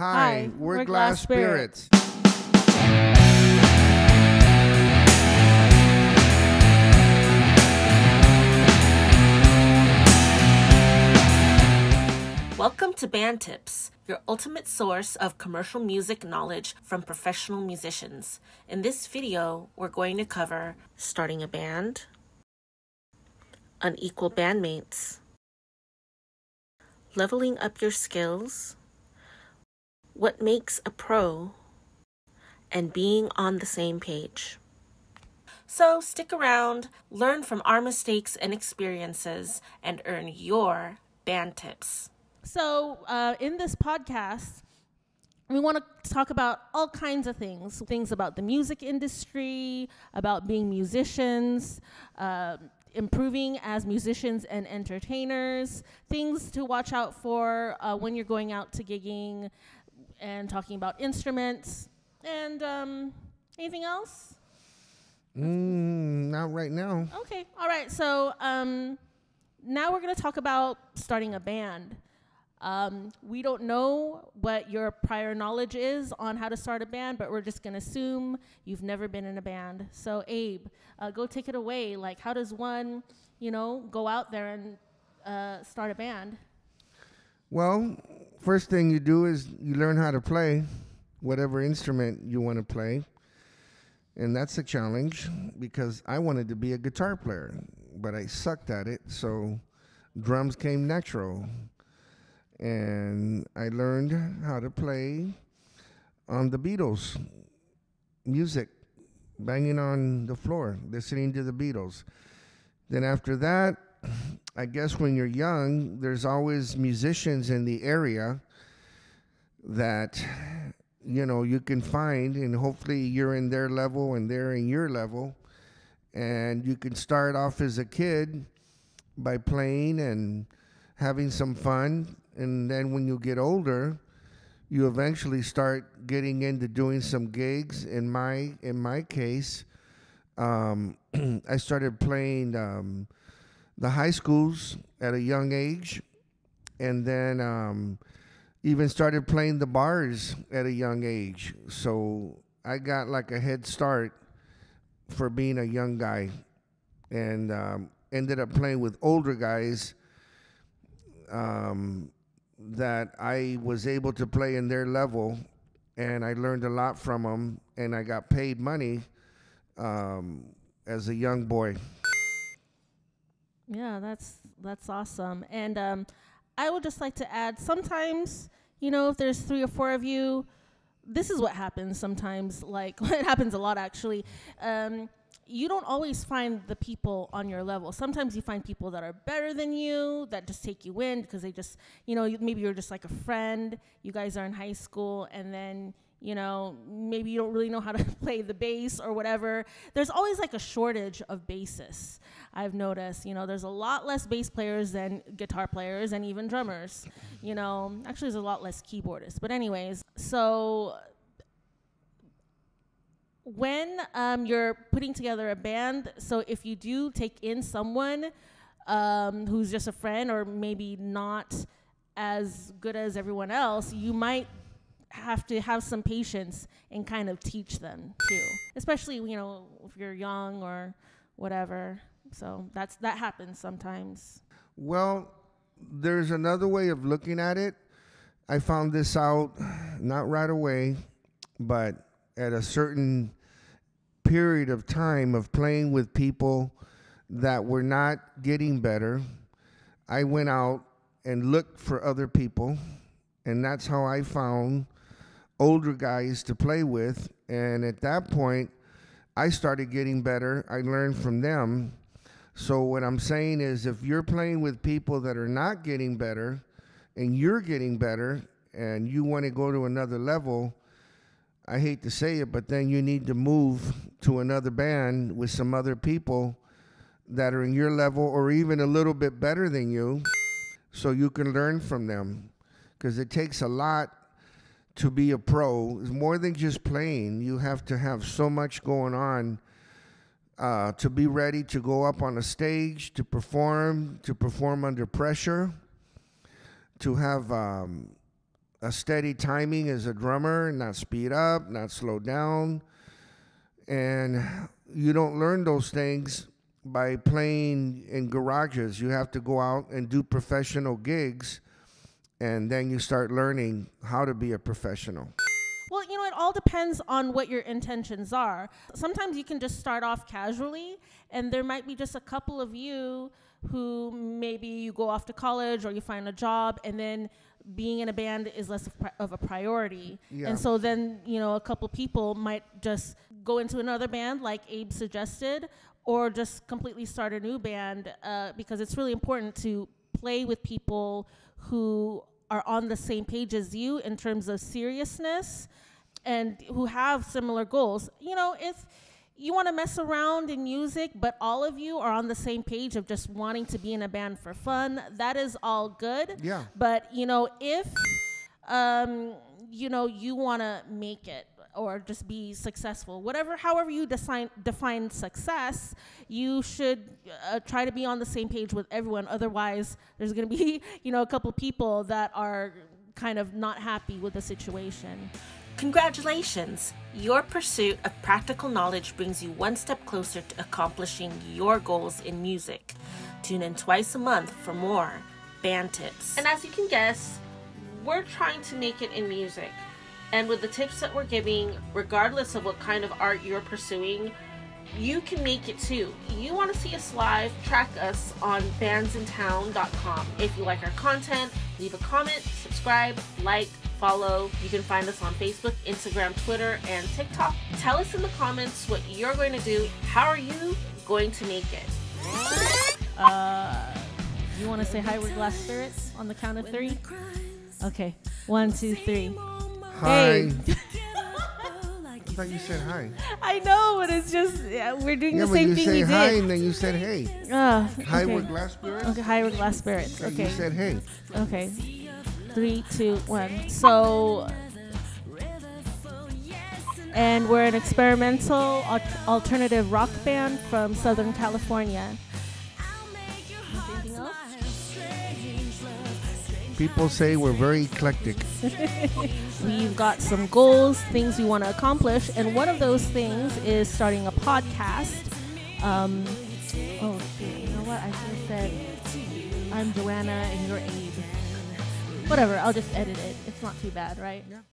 Hi, we're Glasspirits. Welcome to Band Tips, your ultimate source of commercial music knowledge from professional musicians. In this video, we're going to cover starting a band, unequal bandmates, leveling up your skills, what makes a pro, and being on the same page. So stick around, learn from our mistakes and experiences, and earn your band tips. So in this podcast, we want to talk about all kinds of things about the music industry, about being musicians, improving as musicians and entertainers, things to watch out for when you're going out to gigging, and talking about instruments, and anything else? Not right now. Okay, all right. So now we're going to talk about starting a band. We don't know what your prior knowledge is on how to start a band, but we're just going to assume you've never been in a band. So Abe, go take it away. Like, how does one, go out there and start a band? Well, first thing you do is you learn how to play whatever instrument you want to play. And that's a challenge because I wanted to be a guitar player, but I sucked at it. So drums came natural. And I learned how to play on the Beatles music, banging on the floor, listening to the Beatles. Then after that, I guess when you're young, there's always musicians in the area that, you can find, and hopefully you're in their level and they're in your level. And you can start off as a kid by playing and having some fun. And then when you get older, you eventually start getting into doing some gigs. In my case, I started playing the high schools at a young age, and then even started playing the bars at a young age. So I got like a head start for being a young guy, and ended up playing with older guys that I was able to play in their level, and I learned a lot from them, and I got paid money as a young boy. Yeah, that's awesome. And I would just like to add, sometimes, if there's 3 or 4 of you, this is what happens sometimes. Like, it happens a lot, actually. You don't always find the people on your level. Sometimes you find people that are better than you, that just take you in because they just, maybe you're just like a friend. You guys are in high school, and then, maybe you don't really know how to play the bass or whatever. There's always like a shortage of bassists. I've noticed, there's a lot less bass players than guitar players and even drummers. Actually, there's a lot less keyboardists. But anyways, so when you're putting together a band, so if you do take in someone who's just a friend or maybe not as good as everyone else, you might have to have some patience and kind of teach them too, especially if you're young or whatever. So that happens sometimes. Well, there's another way of looking at it. I found this out not right away, but at a certain period of time of playing with people that were not getting better, I went out and looked for other people, and that's how I found older guys to play with. And at that point, I started getting better. I learned from them. So what I'm saying is, if you're playing with people that are not getting better and you're getting better and you want to go to another level, I hate to say it, but then you need to move to another band with some other people that are in your level or even a little bit better than you, so you can learn from them. Because it takes a lot to be a pro. It's more than just playing. You have to have so much going on to be ready to go up on a stage, to perform under pressure, to have a steady timing as a drummer, not speed up, not slow down. And you don't learn those things by playing in garages. You have to go out and do professional gigs, and then you start learning how to be a professional. Well, you know, it all depends on what your intentions are. Sometimes you can just start off casually, and there might be just a couple of you who maybe you go off to college or you find a job, and then being in a band is less of a priority. Yeah. And so then, you know, a couple people might just go into another band like Abe suggested, or just completely start a new band, because it's really important to play with people who are on the same page as you in terms of seriousness and who have similar goals. You know, if you want to mess around in music, but all of you are on the same page of just wanting to be in a band for fun, that is all good. Yeah. But, you know, if, you know, you want to make it or just be successful, however you define success, you should try to be on the same page with everyone. Otherwise, there's going to be, you know, a couple people that are kind of not happy with the situation. Congratulations! Your pursuit of practical knowledge brings you one step closer to accomplishing your goals in music. Tune in twice a month for more band tips. And as you can guess, we're trying to make it in music. And with the tips that we're giving, regardless of what kind of art you're pursuing, you can make it too. You want to see us live? Track us on bandsintown.com. If you like our content, leave a comment, subscribe, like, follow. You can find us on Facebook, Instagram, Twitter, and TikTok. Tell us in the comments what you're going to do. How are you going to make it? You want to say hi with Glasspirits on the count of 3? Okay, 1, 2, 3. Hi. Hey. I thought you said hi. I know, but it's just we're doing the but same you thing say we hi did. and then you said hey. Okay. Hi with Glasspirits? Okay, hi with Glasspirits. Okay. Okay. You said hey. Okay. 3, 2, 1. So, and we're an experimental alternative rock band from Southern California. Anything else? People say we're very eclectic. We've got some goals, things we want to accomplish, and one of those things is starting a podcast. Oh, shoot, you know what? I should have said, I'm Joanna and you're Abe. Whatever, I'll just edit it. It's not too bad, right? Yeah.